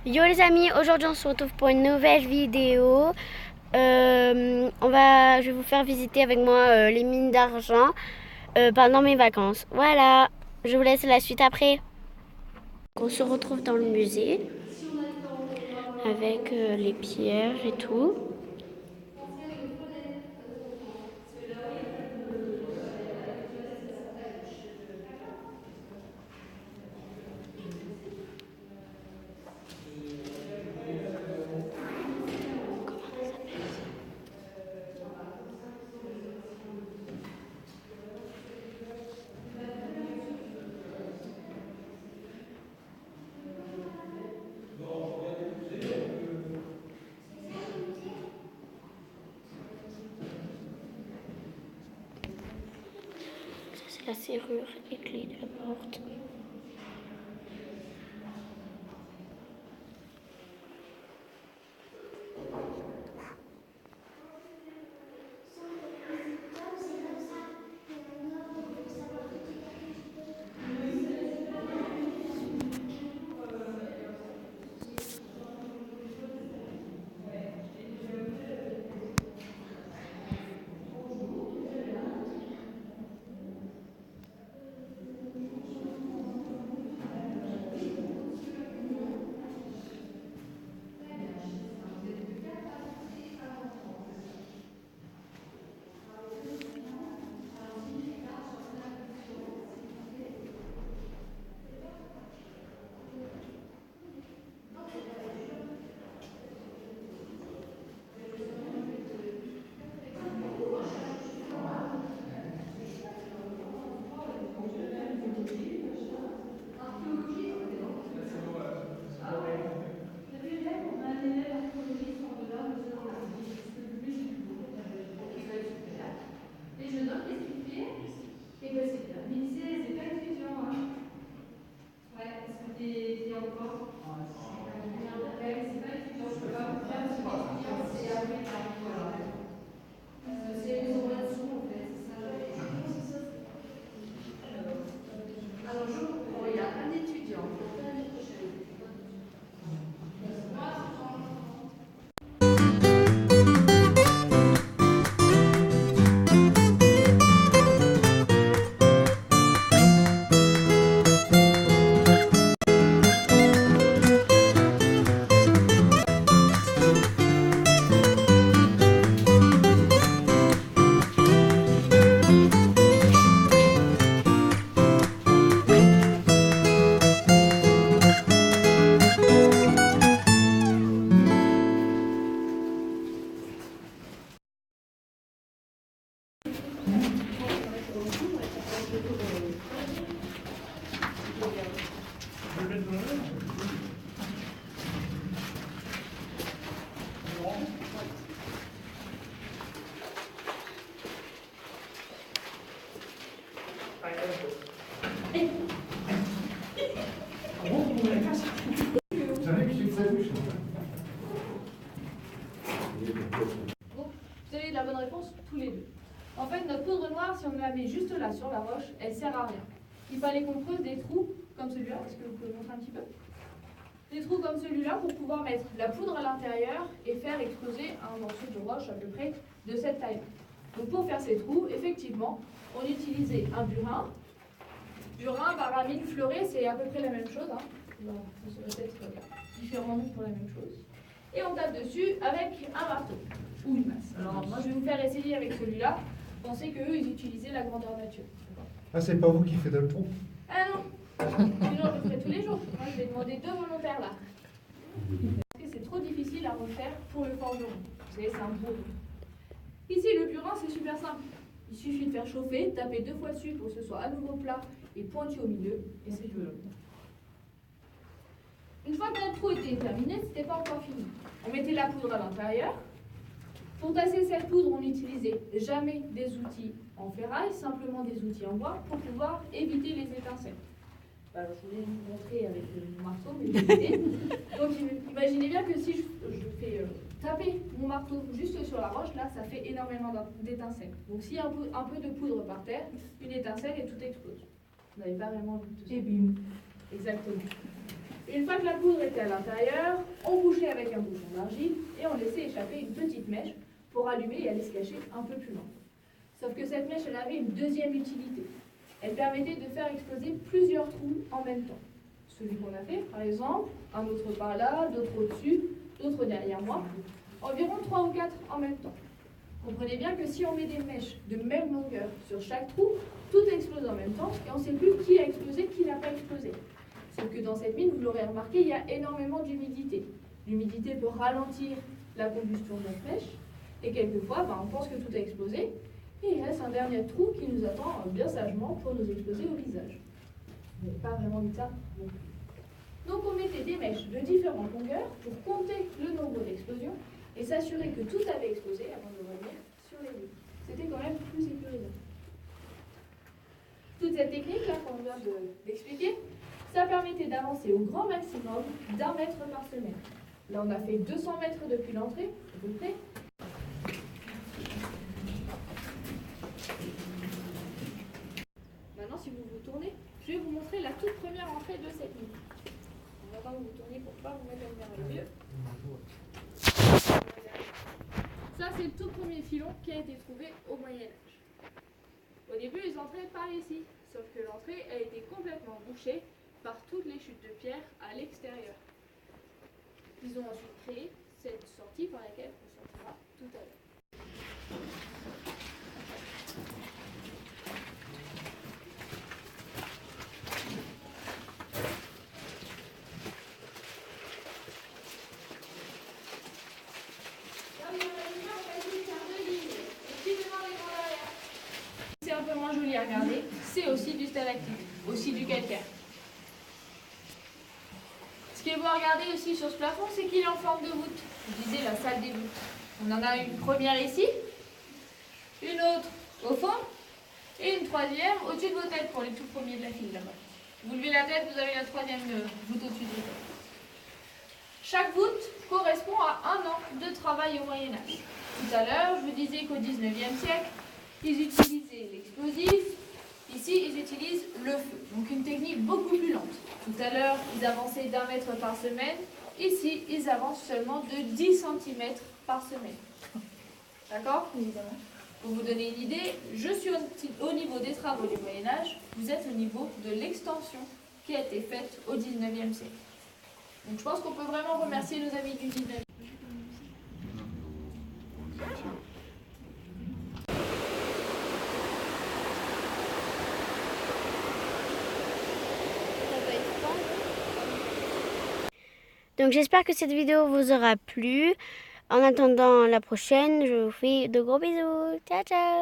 Yo les amis, aujourd'hui on se retrouve pour une nouvelle vidéo. Je vais vous faire visiter avec moi les mines d'argent pendant mes vacances. Voilà, je vous laisse la suite après. On se retrouve dans le musée avec les pierres et tout. Ça c'est la serrure et clé de la porte. Eh ben c'est bien. Mais c'est pas étudiant, hein. Ouais, parce que t'es en quoi? Ouais, mais c'est pas étudiant, je peux pas vous faire parce que l'étudiant c'est après par rapport. C'est les euros là-dessous en fait, c'est ça. Alors je comprends, il y a un étudiant pour l'année prochaine. Vous avez la bonne réponse tous les deux. En fait, notre poudre noire, si on la met juste là sur la roche, elle sert à rien. Il fallait qu'on creuse des trous comme celui-là. Est-ce que vous pouvez montrer un petit peu? Des trous comme celui-là pour pouvoir mettre la poudre à l'intérieur et faire exploser un morceau de roche à peu près de cette taille. Donc pour faire ces trous, effectivement, on utilisait un burin. Burin, baramine, fleuret, c'est à peu près la même chose. Hein. Ça serait peut-être différent pour la même chose. Et on tape dessus avec un marteau ou une masse. Alors moi je vais vous faire essayer avec celui-là. Pensez qu'eux ils utilisaient la grandeur nature. Ah, c'est pas vous qui faites le pont? Ah non, sinon je le ferai tous les jours. Moi je vais demander 2 volontaires là. Parce que c'est trop difficile à refaire pour le forgeron. Vous savez, c'est un gros. Ici le burin c'est super simple. Il suffit de faire chauffer, taper 2 fois dessus pour que ce soit à nouveau plat et pointu au milieu. Et c'est tout. Une fois que notre trou était terminé, c'était pas encore fini. On mettait la poudre à l'intérieur. Pour tasser cette poudre, on n'utilisait jamais des outils en ferraille, simplement des outils en bois pour pouvoir éviter les étincelles. Alors, je voulais vous montrer avec mon marteau, mais éviter. Donc imaginez bien que si je fais taper mon marteau juste sur la roche, là, ça fait énormément d'étincelles. Donc s'il y a un peu de poudre par terre, une étincelle et tout explose. Vous n'avez pas vraiment vu tout ça. Et bim. Exactement. Une fois que la poudre était à l'intérieur, on bouchait avec un bouchon d'argile et on laissait échapper une petite mèche pour allumer et aller se cacher un peu plus loin. Sauf que cette mèche, elle avait une deuxième utilité. Elle permettait de faire exploser plusieurs trous en même temps. Celui qu'on a fait, par exemple, un autre par là, d'autres au-dessus, d'autres derrière moi, environ 3 ou 4 en même temps. Comprenez bien que si on met des mèches de même longueur sur chaque trou, tout explose en même temps et on ne sait plus qui a explosé, qui n'a pas explosé. Sauf que dans cette mine, vous l'aurez remarqué, il y a énormément d'humidité. L'humidité peut ralentir la combustion de notre mèche et quelquefois, on pense que tout a explosé et il reste un dernier trou qui nous attend bien sagement pour nous exploser au visage. Vous n'avez pas vraiment dit ça non plus. Donc on mettait des mèches de différentes longueurs pour compter le nombre d'explosions et s'assurer que tout avait explosé avant de revenir sur les lignes. C'était quand même plus sécurisant. Toute cette technique là qu'on vient d'expliquer, ça permettait d'avancer au grand maximum d'1 mètre par semaine. Là on a fait 200 mètres depuis l'entrée, à peu près. Maintenant si vous vous tournez, je vais vous montrer la toute première entrée de cette mine. On va attendre que vous tourniez pour ne pas vous mettre vers les yeux. Ça, c'est le tout premier filon qui a été trouvé au Moyen-Âge. Au début, ils entraient par ici, sauf que l'entrée a été complètement bouchée par toutes les chutes de pierre à l'extérieur. Ils ont ensuite créé cette sortie par laquelle on sortira tout à l'heure. C'est un peu moins joli à regarder, c'est aussi du stalactite, aussi du calcaire. Ce qui est beau à regarder aussi sur ce plafond, c'est qu'il est en forme de voûte. Je disais la salle des voûtes. On en a une première ici, une autre au fond, et une troisième au-dessus de vos têtes pour les tout premiers de la file là-bas. Vous levez la tête, vous avez la troisième voûte au-dessus de vos têtes. Chaque voûte correspond à 1 an de travail au Moyen-Âge. Tout à l'heure, je vous disais qu'au 19e siècle, ils utilisaient l'explosif. Ici, ils utilisent le feu, donc une technique beaucoup plus lente. Tout à l'heure, ils avançaient d'1 mètre par semaine. Ici, ils avancent seulement de 10 cm par semaine. D'accord? Évidemment. Pour vous donner une idée, je suis au niveau des travaux du Moyen-Âge, vous êtes au niveau de l'extension qui a été faite au 19e siècle. Donc je pense qu'on peut vraiment remercier nos amis du 19e. Donc j'espère que cette vidéo vous aura plu. En attendant la prochaine, je vous fais de gros bisous. Ciao ciao.